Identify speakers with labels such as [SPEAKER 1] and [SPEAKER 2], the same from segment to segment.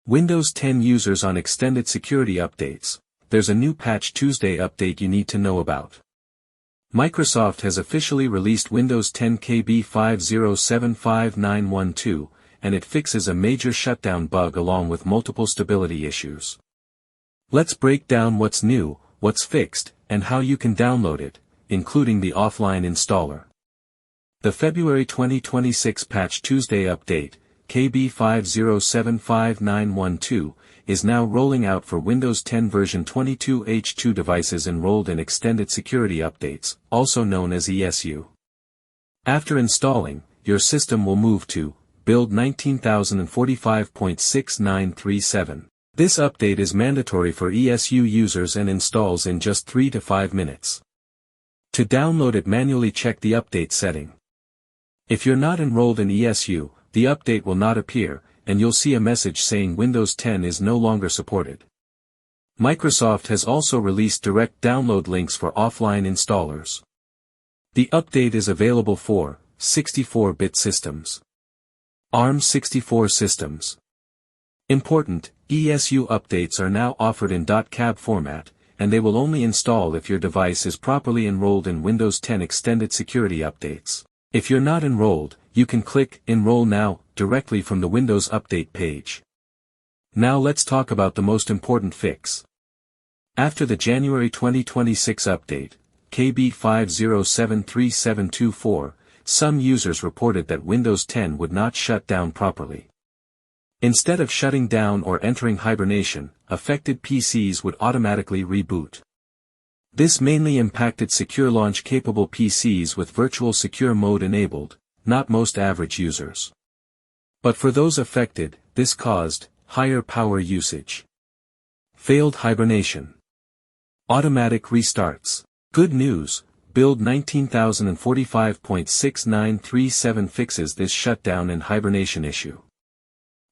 [SPEAKER 1] Windows 10 users on extended security updates. There's a new Patch Tuesday update you need to know about. Microsoft has officially released Windows 10 KB5075912, and it fixes a major shutdown bug along with multiple stability issues. Let's break down what's new, what's fixed, and how you can download it, including the offline installer. The February 2026 Patch Tuesday update, KB5075912, is now rolling out for Windows 10 version 22H2 devices enrolled in Extended Security Updates, also known as ESU. After installing, your system will move to build 19045.6937. This update is mandatory for ESU users and installs in just 3 to 5 minutes. To download it, manually check the update setting. If you're not enrolled in ESU, the update will not appear, and you'll see a message saying Windows 10 is no longer supported. Microsoft has also released direct download links for offline installers. The update is available for 64-bit systems, ARM64 systems. Important, ESU updates are now offered in .cab format, and they will only install if your device is properly enrolled in Windows 10 Extended Security Updates. If you're not enrolled, you can click Enroll Now directly from the Windows Update page. Now let's talk about the most important fix. After the January 2026 update, KB5073724, some users reported that Windows 10 would not shut down properly. Instead of shutting down or entering hibernation, affected PCs would automatically reboot. This mainly impacted secure launch-capable PCs with virtual secure mode enabled, not most average users. But for those affected, this caused higher power usage, failed hibernation, automatic restarts. Good news, build 19045.6937 fixes this shutdown and hibernation issue.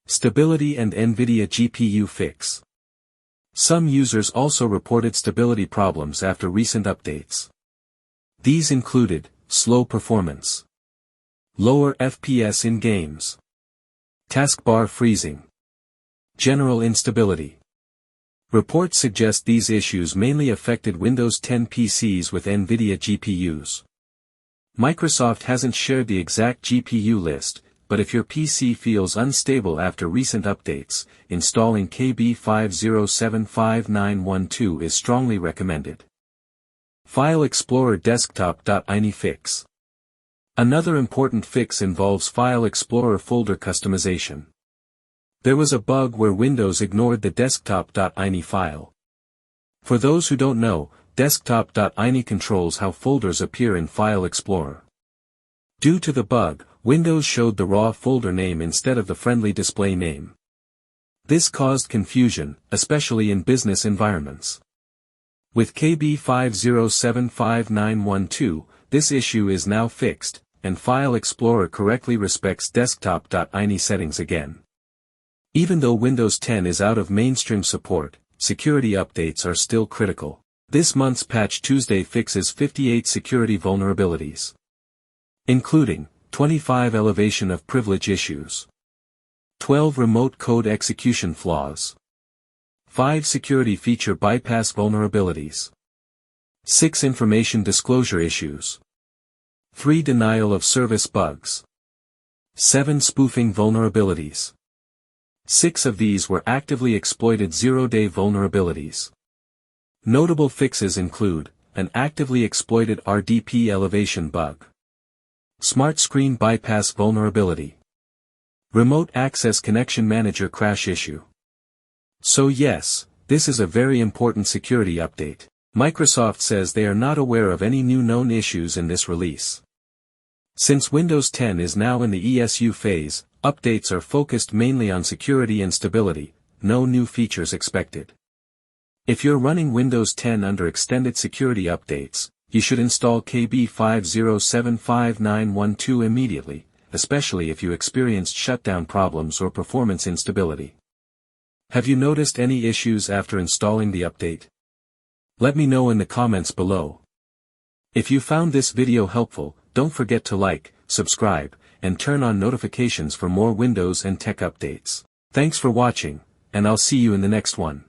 [SPEAKER 1] Stability and Nvidia GPU fix. Some users also reported stability problems after recent updates. These included slow performance, lower FPS in games, taskbar freezing, general instability. Reports suggest these issues mainly affected Windows 10 PCs with Nvidia GPUs. Microsoft hasn't shared the exact GPU list, but if your PC feels unstable after recent updates, installing KB5075912 is strongly recommended. File Explorer desktop.ini fix. Another important fix involves File Explorer folder customization. There was a bug where Windows ignored the desktop.ini file. For those who don't know, desktop.ini controls how folders appear in File Explorer. Due to the bug, Windows showed the raw folder name instead of the friendly display name. This caused confusion, especially in business environments. With KB5075912, this issue is now fixed, and File Explorer correctly respects desktop.ini settings again. Even though Windows 10 is out of mainstream support, security updates are still critical. This month's Patch Tuesday fixes 58 security vulnerabilities, including 25 elevation of privilege issues, 12 remote code execution flaws, 5 security feature bypass vulnerabilities, 6 information disclosure issues, 3 denial of service bugs, 7 spoofing vulnerabilities. 6 of these were actively exploited zero-day vulnerabilities. Notable fixes include an actively exploited RDP elevation bug, Smart Screen Bypass vulnerability, Remote Access Connection Manager crash issue. So yes, this is a very important security update. Microsoft says they are not aware of any new known issues in this release. Since Windows 10 is now in the ESU phase, updates are focused mainly on security and stability, no new features expected. If you're running Windows 10 under extended security updates, you should install KB5075912 immediately, especially if you experienced shutdown problems or performance instability. Have you noticed any issues after installing the update? Let me know in the comments below. If you found this video helpful, don't forget to like, subscribe, and turn on notifications for more Windows and tech updates. Thanks for watching, and I'll see you in the next one.